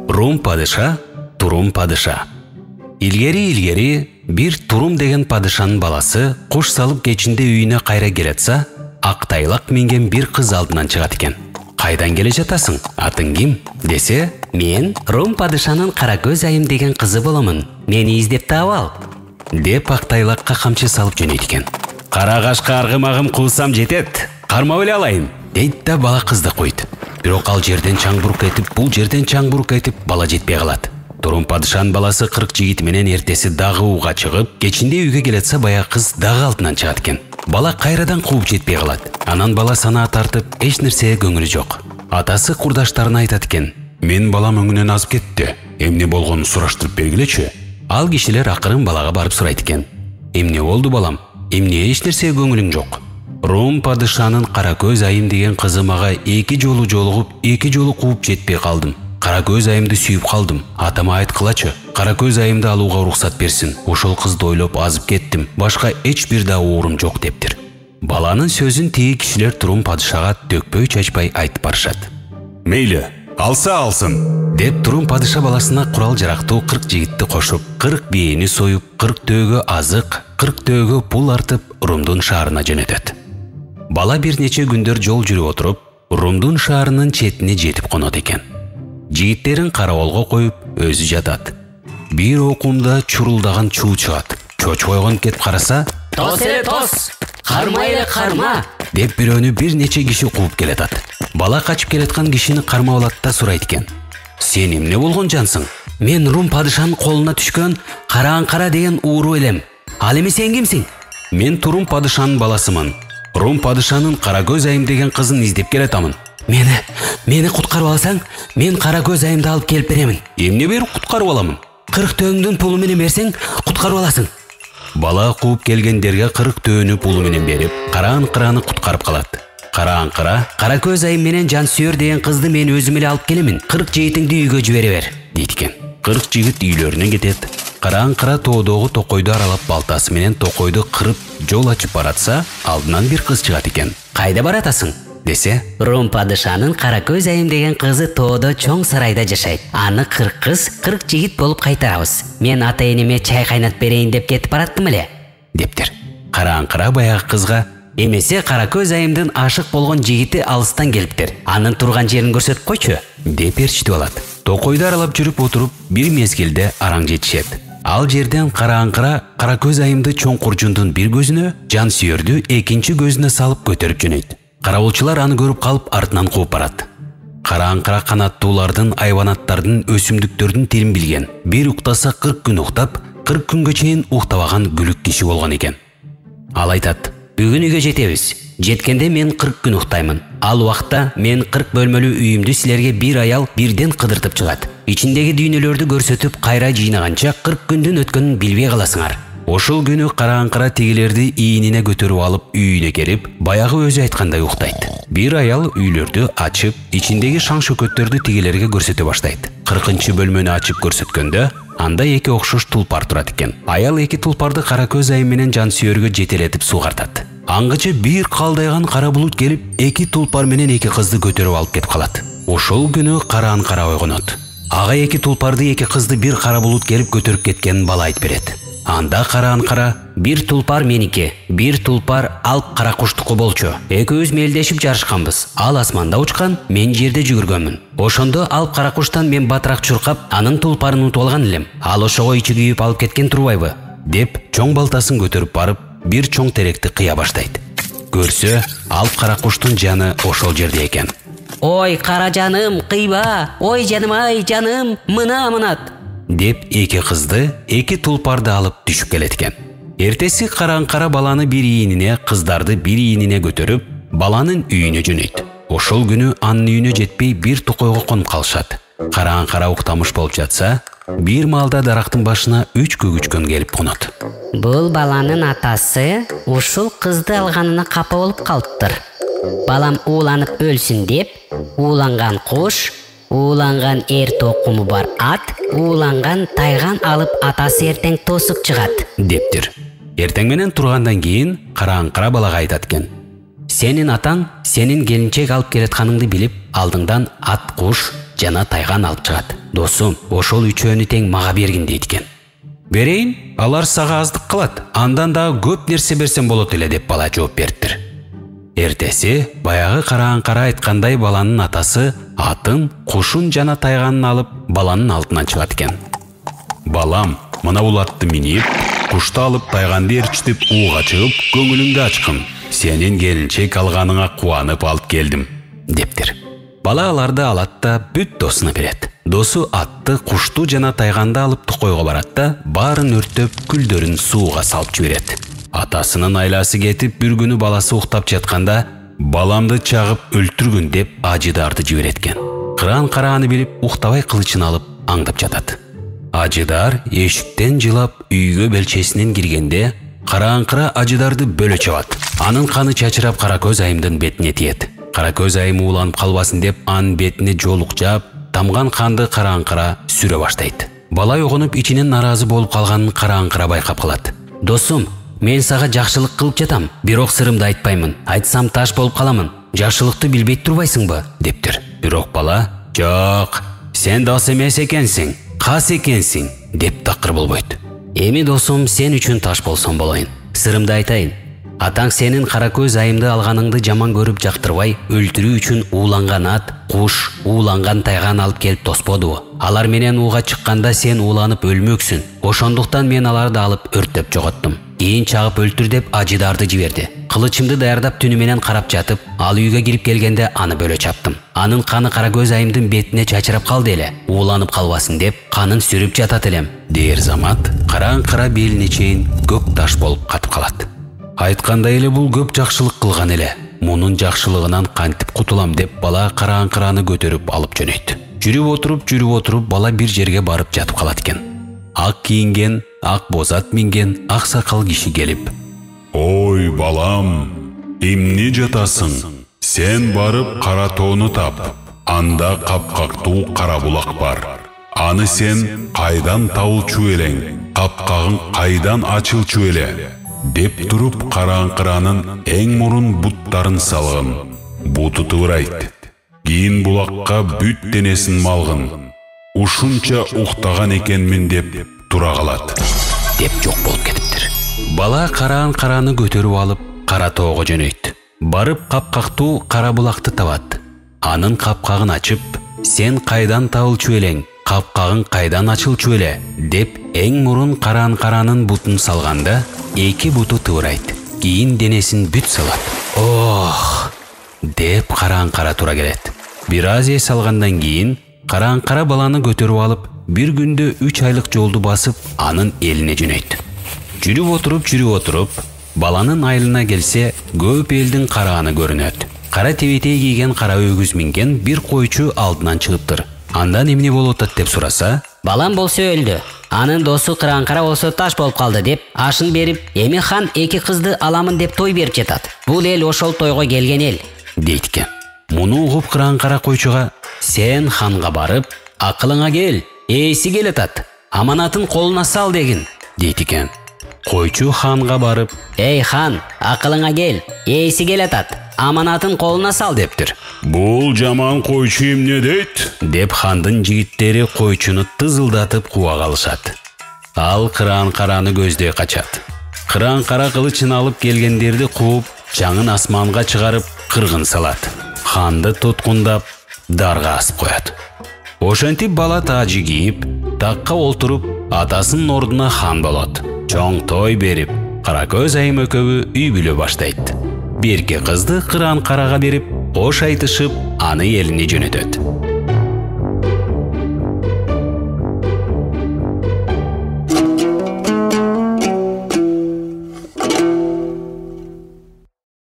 Рум падыша, Турум падыша. Илгери бир Турум деген падышанын баласы куш салып кечинде үйүнө кайра келатса, ак тайлак минген бир кыз алдынан чыгат экен. Кайдан келе жатасың? Атың ким? Десе, мен Рум падышанын кара көз айым деген кызы боломун. Мени издеп таап ал. Деп ак тайлакка камчы салып жөнөйт экен. Кара кашка аргымагым кылсам жетет. Кармап эле алайын, дейт да бала кызды койт. Бирок ал жерден чаң бурук этип, бул жерден чаң бурук этип, бала жетпей калат. Турум падышанын баласы 40 жигит менен эртеси дагы ууга чыгып, кечинде үйгө келетсе баягы кыз дагы алдынан чыгат экен. Бала кайрадан кууп жетпей калат. Анан бала санаа тартып, эч нерсеге көңүлү жок. Атасы курдаштарына айтат экен: "Мен балам өңүнөн азып кетти. Эмне болгонун сураштырып бергилечи?" Ал кишилер акырын балага барып сурайт экен: "Эмне болду балам? Эмне эч нерсеге көңүлүң жок?" Рум падышанын кара көз айым деген кызы мага 2 жолу жолугуп, 2 жолу кууп жетпей калдым. Кара көз айымды сүйүп калдым. Атама айткылачы, кара көз айымды алууга уруксат берсин. Ошол кызды ойлоп азып кеттим. Башка эч бир да уурум жок дептир. Баланын сөзүн тиги кишилер Турум падышага төкпөй чачпай айтып барышат. "Мейли, алса алсын", деп Турум падыша баласына курал жарактуу 40 жигитти кошуп, 40 бийени союп, 40 төөгө азык, 40 төөгө пул артып, Румдун шаарына жөнөтөт. Бала бир нече күндөр жол жүрүп отуруп, Румдун шаарынын четине жетип конот экен. Жигиттерин караболго коюп, өзү жатат. Бир окумда чурулдаган чуу чыгат. Чочкойгон кетип караса, "Тос эле тос! Карма эле карма!" деп бирөөнү бир нече киши кууп келатат. Бала качып келаткан кишини кармап алат да сурайт экен: "Сен эмне болгон жансың?" "Мен Рум падышанын колуна түшкөн Карааңкара деген ууру элем. Ал эми сен кимсиң?" "Мен Турум падышанын баласымын. Рум падышанын кара көз айым деген кызын издеп келатамын." Мени куткарып алсаң, мен кара көз айымды алып келип беремин." "Эмне берип куткарып аламын?" "40 төөңдүн пулу менен берсең, куткарып аласың." Бала кууп келгендерге 40 төөнү пулу менен берип, Карааңкыраны куткарып калат. Карааңкыра: "Кара көз айым менен жан сүйөр деген кызды мен өзүм эле алып келемин. 40 жигитиңди үйгө жибере бер" дейт экен. 40 жигит үйлөрүнө кетет. Карааңкыра тоодогу токойду аралап балтасы менен токойду кырып жол ачып баратса, алдынан бир кыз чыгат экен. "Кайда баратасың?" десе, "Рум падышанын кара көз айым деген кызы тоодо чоң сарайда жашайт. Аны 40 кыз, 40 жигит болуп кайтарабыз. Мен ата эниме чай кайнатып берейин деп кетип бараттым эле" дептир. Карааңкыра баягы кызга: "Эмесе кара көз айымдын ашык болгон жигити алыстан келиптир. Анын турган жерин көрсөтүп койчу" деп ээрчитип алат. Токойду аралап жүрүп отуруп, бир мезгилде араң жетишет. Ал жерден Карааңкыра кара көз айымды чоң куржундун бир көзүнө, жан сүйөрдү экинчи көзүнө салып көтөрүп жөнөйт. Караболчулар аны көрүп калып артынан кууп барат. Карааңкыра канаттуулардын, айванаттардын, өсүмдүктөрдүн тилин билген. Бир уктаса 40 күн уктап, 40 күнгө чейин уктабаган күлүк киши болгон экен. Ал айтат: "Бүгүн үйгө жетебиз. Жеткенде мен 40 күн уктаймын. Ал убакта мен 40 бөлмөлүү үйүмдү силерге бир аял бирден кыдыртып чыгат. Ичиндеги дүйнөлөрдү көрсөтүп, кайра жыйнаганча 40 күндүн өткөнүн билбей каласыңар." Ошол күнү Карааңкыра тигилерди ийинине көтөрүп алып үйүнө келип, баягы өзү айткандай уктайт. Бир аял үйлөрдү ачып, ичиндеги шаң шөкөттөрдү тигилерге көрсөтө баштайт. 40-чы бөлмөнү ачып көрсөткөндө, анда 2 окшош тулпар турат экен. Аял 2 тулпарды кара көз айым менен жан сүйөргө жетелетип суугартат. Аңгыча бир калдайган кара булут келип, 2 тулпар менен 2 кызды көтөрүп алып кетип калат. Ошол күнү Карааңкыра ойгонот. Ага 2 тулпарды 2 кызды бир кара булут келип көтөрүп кеткенин бала айтып берет. Анда Карааңкыра: "Бир тулпар меники, бир тулпар алп кара куштуку болчу. Экөөбүз мелдешип жарышканбыз. Ал асманда учкан, мен жерде жүгүргөнмүн. Ошондо алп кара куштан мен батыраак чуркап, анын тулпарын утуп алган элем. Ал ошого ичи күйүп алып кеткен турбайбы?" деп чоң балтасын көтөрүп барып, бир чоң теректи кыя баштайт. Көрсө, алп кара куштун жаны ошол жерде экен. "Ой, кара жаным, кыйба! Ой, жаным, ай, жаным, мынат" деп 2 кызды, 2 тулпарды алып түшүп келет экен. Эртеси Карааңкыра баланы бир ийинине, кыздарды бир ийинине көтөрүп, баланын үйүнө жөнөйт. Ошол күнү анын үйүнө жетпей бир токойго конуп калышат. Карааңкыра уктамыш болуп жатса, бир маалда дарактын башына 3 көгүчкөн келип конот. "Бул баланын атасы ушул кызды алганына капа болуп калыптыр. Балам ууланып өлсүн деп, ууланган куш, ууланган эр токуму бар ат, ууланган тайган алып атасы эртең тосуп чыгат" дептир. Эртең менен тургандан кийин Карааңкыра балага айтат экен: сенин атаң сенин келинчек алып келатканыңды билип, алдыңдан ат, куш жана тайган алып чыгат. Досум, ошол үчөөнү тең мага бергин дейт экен. Берейин, алар сага аздык кылат. Андан дагы көп нерсе берсем болот эле деп бала жооп бериптир. Эртеси баягы караан-кара айткандай баланын атасы атын, кушун жана тайганын алып баланын алдынан чыгат экен. Балам, мына бул атты минип, кушту алып тайганды эрчитип ууга чыгып, көңүлүңдү ачкын. Сенин келинчек алганыңа кубанып алып келдим, дептир. Бала аларды алат да бүт досуна берет. Досу атты, кушту жана тайганды алып тукойго барат да баарын өрттөп, күлдөрүн сууга салып жиберет. Атасынын айласы кетип, бир күнү баласы уктап жатканда, баламды чагып өлтүргүн деп Ажидарды жиберет экен. Кыран-карааны билип, уктабай кылычын алып аңдып жатат. Ажидар эшиктен жылап үйгө белчесинен киргенде, караан-кара Ажидарды бөлө чабат. Анын каны чачырап Каракөз айымдын бетине тиет. Каракөз айым ууланып калбасын деп анын бетине жоолук жаап, тамган канды караан-кара сүрө баштайт. Бала уйгунуп ичинен наразы болуп калганын караан-кара байкап калат. Досум, мен сага жакшылык кылып жатам, бирок сырымды айтпаймын. Айтсам таш болуп каламын. Жакшылыкты билбей турбайсыңбы? Дептир. Бирок бала, "Жок, сен дос эмес экенсиң, кас экенсиң" деп такыр болбойт. Эми досум, сен үчүн таш болсом болоюн. Сырымды айтайын. Атаң сенин Каракөз айымды алганыңды жаман көрүп жактырбай, өлтүрүү үчүн ууланган ат, куш, ууланган тайган алып келип тосподубу? Алар менен ууга чыкканда сен ууланып өлмөксүн. Ошондуктан мен аларды алып өрттөп жоготтум. Кийин чагып өлтүр деп Ажидарды жиберди. Кылычымды даярдап түнү менен карап жатып, ал үйгө кирип келгенде аны бөлө чаптым. Анын каны Каракөз айымдын бетине чачырап калды эле. Ууланып калбасын деп канын сүрүп жатат элем. Дээр замат караан-кара белине чейин көк таш болуп катып калат. Айткандай эле бул көп жакшылык кылган эле. Мунун жакшылыгынан кантип кутулам деп бала караан-караны көтөрүп алып жөнөйт. Жүрүп отуруп бала бир жерге барып жатып калат экен. Ак кийинген, ак бозат минген ак сакал киши келип, «Ой, балам, эмне жатасың? Сен барып кара тоону тап. Анда капкактуу кара булак бар. Аны сен кайдан табылчу элең? Капкагың кайдан ачылчу эле?» деп туруп караан-каранын эң мурун буттарын салгын. Буту тыбырайт. Кийин булакка бүт денесин малгын. Ушунча уктаган экенмин деп тура калат. Деп жок болуп кетиптир. Бала караан-караны көтөрүп алып кара тоого жөнөйт. Барып капкактуу кара булакты табат. Анын капкагын ачып, "Сен кайдан табылчу элең? Капкагың кайдан ачылчу эле?" деп эң мурун караан-каранын бутун салганда, эки буту тыбырайт. Кийин денесин бүт салат. "Ох!" деп караан-кара тура келет. Бир аз эс алгандан кийин караан-кара баланы көтөрүп алып, бир күндө 3 айлык жолду басып, анын элине жөнөйт. Жүрүп отуруп, баланын айылына келсе, көп элдин карааны көрүнөт. Кара тебетей кийген кара өгүз минген бир койчу алдынан чыгыптыр. Андан эмне болуп атат деп сураса, Балам болсо өлдү. Анын досу караан-кара болсо таш болуп калды деп ашын берип, эми хан эки кызды аламын деп той берип жатат. Бул эл ошол тойго келген эл, дейт экен. Муну угуп караан-кара койчуга, "Сен ханга барып, акылыңа кел, эйси келатат. Аманатын колуна сал" дегин, дейт экен. Койчу ханга барып, "Эй хан, акылыңа кел, эйси келатат. Аманатын колуна сал" дептир. «Бул жаман койчу эмне дейт?» деп хандын жигиттери койчуну тызылдатып куа калышат. Ал караан-караны көздөй качат. Караан-кара кылычын алып келгендерди кууп, жаңын асманга чыгарып, кыргын салат. Ханды туткундап, дарга асып коет. Ошентип бала таажы кийип, такка олтуруп, атасынын ордуна хан болот. Чоң той берип, Каракөз айым экөөбү үй бүлө баштайт. Берке кызды караан-карага берип, кош айтышып, аны элине жөнөтөт.